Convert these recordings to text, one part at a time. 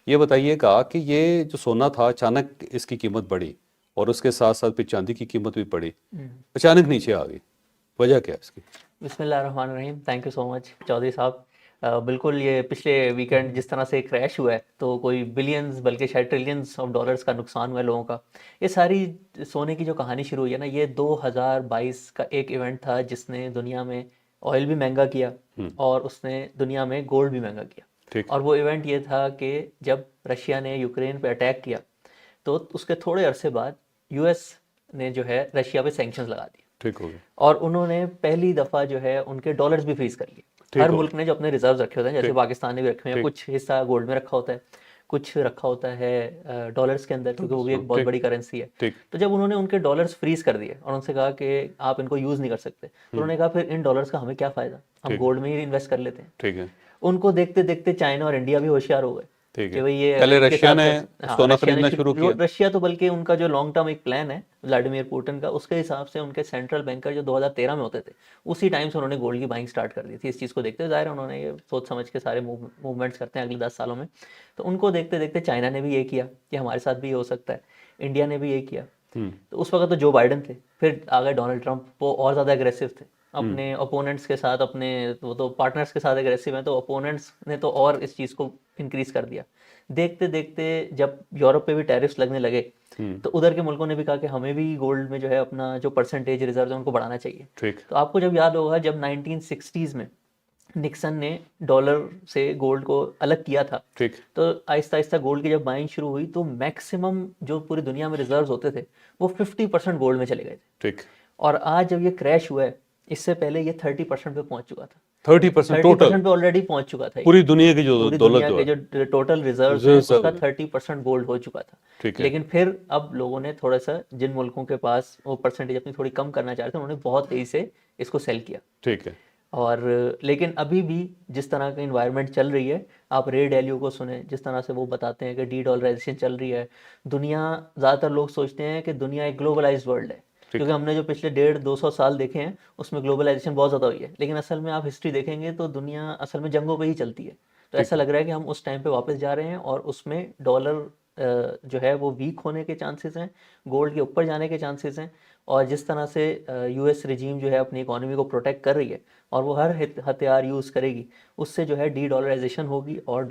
ये बताइएगा कि ये जो सोना था अचानक इसकी कीमत बढ़ी और उसके साथ साथ फिर चांदी की कीमत भी बढ़ी, अचानक नीचे आ गई, वजह क्या है इसकी? बिस्मिल्लाहिर्रहमानिर्रहीम। Thank you so much Chaudhary साहब। बिल्कुल, ये पिछले वीकेंड जिस तरह से क्रैश हुआ है तो कोई बिलियंस बल्कि शायद ट्रिलियंस ऑफ डॉलर्स का नुकसान हुआ है लोगों का। ये सारी सोने की जो कहानी शुरू हुई है ना, ये 2022 का एक इवेंट था जिसने दुनिया में ऑयल भी महंगा किया और उसने दुनिया में गोल्ड भी महंगा किया। ठीक। और वो इवेंट ये था कि जब रशिया ने यूक्रेन पे अटैक किया तो उसके थोड़े अरसे बाद यूएस ने जो है रशिया पे सैंक्शंस लगा दिए ठीक हो गया। और उन्होंने पहली दफ़ा जो है उनके डॉलर्स भी फ्रीज कर लिए। ठीक हर हो मुल्क ने जो अपने रिजर्व रखे होते हैं, जैसे ठीक पाकिस्तान ने भी रखे हुए हैं, ठीक कुछ हिस्सा गोल्ड में रखा होता है, कुछ रखा होता है डॉलर्स के अंदर, क्योंकि वो भी एक बहुत ठीक बड़ी करेंसी है। ठीक तो जब उन्होंने उनके डॉलर्स फ्रीज कर दिए और उनसे कहा कि आप इनको यूज़ नहीं कर सकते, तो उन्होंने कहा फिर इन डॉलर्स का हमें क्या फ़ायदा, हम ठीक गोल्ड में ही इन्वेस्ट कर लेते हैं। ठीक है। उनको देखते देखते चाइना और इंडिया भी होशियार हो गए ठीक कि है। भाई ये अगर पहले इनके रशिया साथ ने हाँ, सोना रशिया ने खरीदना शुरू किया। रशिया तो बल्कि उनका जो लॉन्ग टर्म एक प्लान है व्लादिमीर पुतिन का, उसके हिसाब से उनके सेंट्रल बैंकर जो 2013 में होते थे, उसी टाइम से उन्होंने गोल्ड की बाइंग स्टार्ट कर दी थी। इस चीज़ को देखते हुए जाहिर है उन्होंने ये सोच समझ के सारे मूवमेंट्स करते हैं अगले 10 सालों में। तो उनको देखते देखते चाइना ने भी ये किया कि हमारे साथ भी ये हो सकता है, इंडिया ने भी ये किया। तो उस वक्त तो जो बाइडन थे, फिर आ गए डोनाल्ड ट्रंप, वो और ज़्यादा एग्रेसिव थे अपने ओपोनेंट्स के साथ, अपने वो तो पार्टनर्स के साथ एग्रेसिव हैं, तो ओपोनेंट्स ने तो और इस चीज़ को इंक्रीज कर दिया। देखते देखते जब यूरोप पे भी टैरिफ्स लगने लगे तो उधर के मुल्कों ने भी कहा कि हमें भी गोल्ड में जो है अपना जो परसेंटेज रिजर्व है उनको बढ़ाना चाहिए। ठीक तो आपको जब याद होगा जब 1960s में निक्सन ने डॉलर से गोल्ड को अलग किया था, ठीक तो आहिस्ता आहिस्ता गोल्ड की जब बाइंग शुरू हुई तो मैक्सिमम जो पूरी दुनिया में रिजर्व्स होते थे वो 50% गोल्ड में चले गए थे। ठीक। और आज जब ये क्रैश हुआ है, इससे पहले ये 30% पे पहुंच चुका था। 30% टोटल 30% पे ऑलरेडी पहुंच चुका था ये। पूरी दुनिया की जो पूरी दौलत दुनिया जो के है। जो टोटल रिजर्व्स हैं रिजर्व उसका है। 30% गोल्ड हो चुका था। ठीक है। लेकिन फिर अब लोगों ने थोड़ा सा, जिन मुल्कों के पास वो परसेंटेज अपनी थोड़ी कम करना चाह रहे थे, उन्होंने बहुत तेजी से इसको सेल किया। ठीक है। और लेकिन अभी भी जिस तरह की इन्वायरमेंट चल रही है, आप रे डैलियो को सुने, जिस तरह से वो बताते हैं कि डी डॉलराइजेशन चल रही है दुनिया। ज़्यादातर लोग सोचते हैं कि दुनिया एक ग्लोबलाइज्ड वर्ल्ड है, ठीक। क्योंकि हमने जो पिछले 150-200 साल देखे हैं उसमें ग्लोबलाइजेशन बहुत ज़्यादा हुई है, लेकिन असल में आप हिस्ट्री देखेंगे तो दुनिया असल में जंगों पे ही चलती है। तो ठीक ऐसा लग रहा है कि हम उस टाइम पे वापस जा रहे हैं और उसमें डॉलर जो है वो वीक होने के चांसेस हैं, गोल्ड के ऊपर जाने के चांसेस हैं। और जिस तरह से यूएस रिजीम जो है अपनी इकोनॉमी को प्रोटेक्ट कर रही है और वो हर हथियार यूज़ करेगी, उससे जो है डी डॉलराइजेशन होगी और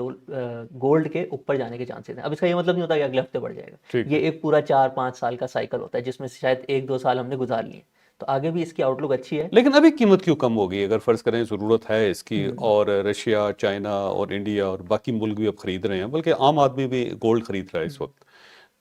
गोल्ड के ऊपर जाने के चांसेस हैं। अब इसका ये मतलब नहीं होता कि अगले हफ्ते बढ़ जाएगा, ठीक ये है। एक पूरा 4-5 साल का साइकिल होता है जिसमें से शायद 1-2 साल हमने गुजार लिए, तो आगे भी इसकी आउटलुक अच्छी है। लेकिन अभी कीमत क्यों कम होगी, अगर फर्ज करें ज़रूरत है इसकी और रशिया, चाइना और इंडिया और बाकी मुल्क भी अब खरीद रहे हैं, बल्कि आम आदमी भी गोल्ड खरीद रहा है इस वक्त,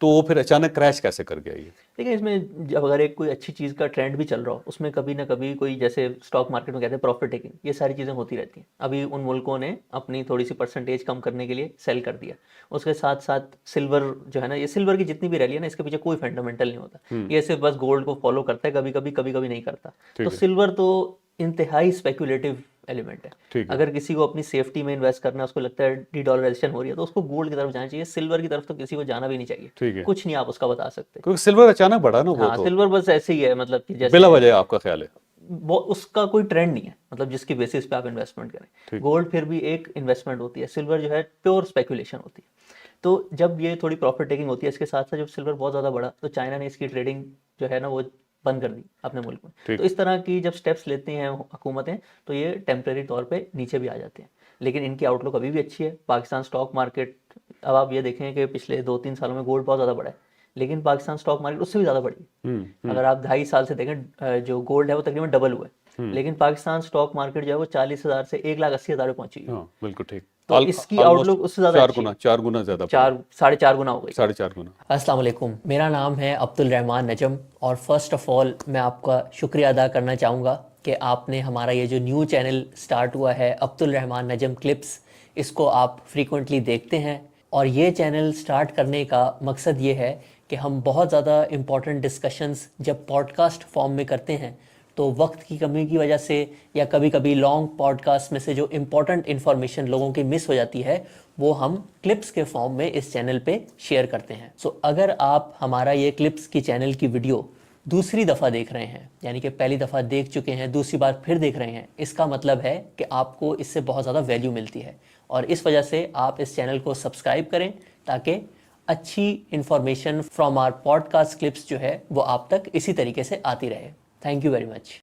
तो वो फिर अचानक क्रैश कैसे कर गया ये? देखिए, इसमें जब अगर एक कोई अच्छी चीज़ का ट्रेंड भी चल रहा हो, उसमें कभी ना कभी कोई, जैसे स्टॉक मार्केट में कहते हैं प्रॉफिट टेकिंग, ये सारी चीज़ें होती रहती हैं। अभी उन मुल्कों ने अपनी थोड़ी सी परसेंटेज कम करने के लिए सेल कर दिया। उसके साथ साथ सिल्वर जो है ना, ये सिल्वर की जितनी भी रैली है ना, इसके पीछे कोई फंडामेंटल नहीं होता, ये सिर्फ बस गोल्ड को फॉलो करता है, कभी कभी नहीं करता। तो ठीक है। सिल्वर तो इंतहाई स्पेकुलेटिव एलिमेंट है। ठीक है। अगर किसी को अपनी सेफ्टी में इन्वेस्ट करना है, उसको लगता है डी डॉलराइजेशन हो रही है, तो उसको गोल्ड की तरफ जाना चाहिए, सिल्वर की तरफ तो किसी को जाना भी नहीं चाहिए। ठीक है। कुछ नहीं आप उसका बता सकते। क्योंकि सिल्वर अचानक बढ़ा ना, वो हाँ, तो सिल्वर बस ऐसे ही है, मतलब कि जैसे बिला वजह आपका ख्याल है? वो उसका कोई ट्रेंड नहीं है, मतलब जिसकी बेसिस पे आप इन्वेस्टमेंट करें। ठीक। गोल्ड फिर भी एक इन्वेस्टमेंट होती है, सिल्वर जो है प्योर स्पेकुलेशन होती है। तो जब ये थोड़ी प्रॉफिट टेकिंग होती है, इसके साथ साथ जब सिल्वर बहुत ज़्यादा बढ़ा तो चाइना ने इसकी ट्रेडिंग जो है ना वो बंद कर दी अपने मुल्क में। ठीक। तो इस तरह की जब स्टेप्स लेती हैं हुकूमतें, तो ये टेम्प्रेरी तौर पे नीचे भी आ जाते हैं, लेकिन इनकी आउटलुक अभी भी अच्छी है। पाकिस्तान स्टॉक मार्केट, अब आप ये देखें कि पिछले 2-3 सालों में गोल्ड बहुत ज़्यादा बढ़ा है, लेकिन पाकिस्तान स्टॉक मार्केट उससे भी ज़्यादा बढ़ी है। अगर आप 2.5 साल से देखें, जो गोल्ड है वो तकरीबन डबल हुआ है, लेकिन पाकिस्तान स्टॉक मार्केट जो है वो 40,000 से 1,80,000 पे पहुंची है। हाँ बिल्कुल ठीक। तो इसकी ऑलमोस्ट आउटलुक उससे ज़्यादा अच्छी है, 4 गुना ज़्यादा बढ़ा। 4-4.5 गुना हो गई। 4.5 गुना। अस्सलाम वालेकुम, मेरा नाम है अब्दुल रहमान नजम और फ़र्स्ट ऑफ़ ऑल मैं आपका शुक्रिया अदा करना चाहूँगा कि आपने हमारा ये जो न्यू चैनल स्टार्ट हुआ है अब्दुल रहमान नजम क्लिप्स, इसको आप फ्रीक्वेंटली देखते हैं। और ये चैनल स्टार्ट करने का मकसद ये है कि हम बहुत ज़्यादा इम्पॉर्टेंट डिस्कशंस जब पॉडकास्ट फॉर्म में करते हैं तो वक्त की कमी की वजह से या कभी कभी लॉन्ग पॉडकास्ट में से जो इम्पॉर्टेंट इन्फॉर्मेशन लोगों की मिस हो जाती है वो हम क्लिप्स के फॉर्म में इस चैनल पे शेयर करते हैं। सो अगर आप हमारा ये क्लिप्स की चैनल की वीडियो दूसरी दफ़ा देख रहे हैं, यानी कि पहली दफ़ा देख चुके हैं, दूसरी बार फिर देख रहे हैं, इसका मतलब है कि आपको इससे बहुत ज़्यादा वैल्यू मिलती है और इस वजह से आप इस चैनल को सब्सक्राइब करें ताकि अच्छी information from our podcast clips जो है वो आप तक इसी तरीके से आती रहे। Thank you very much.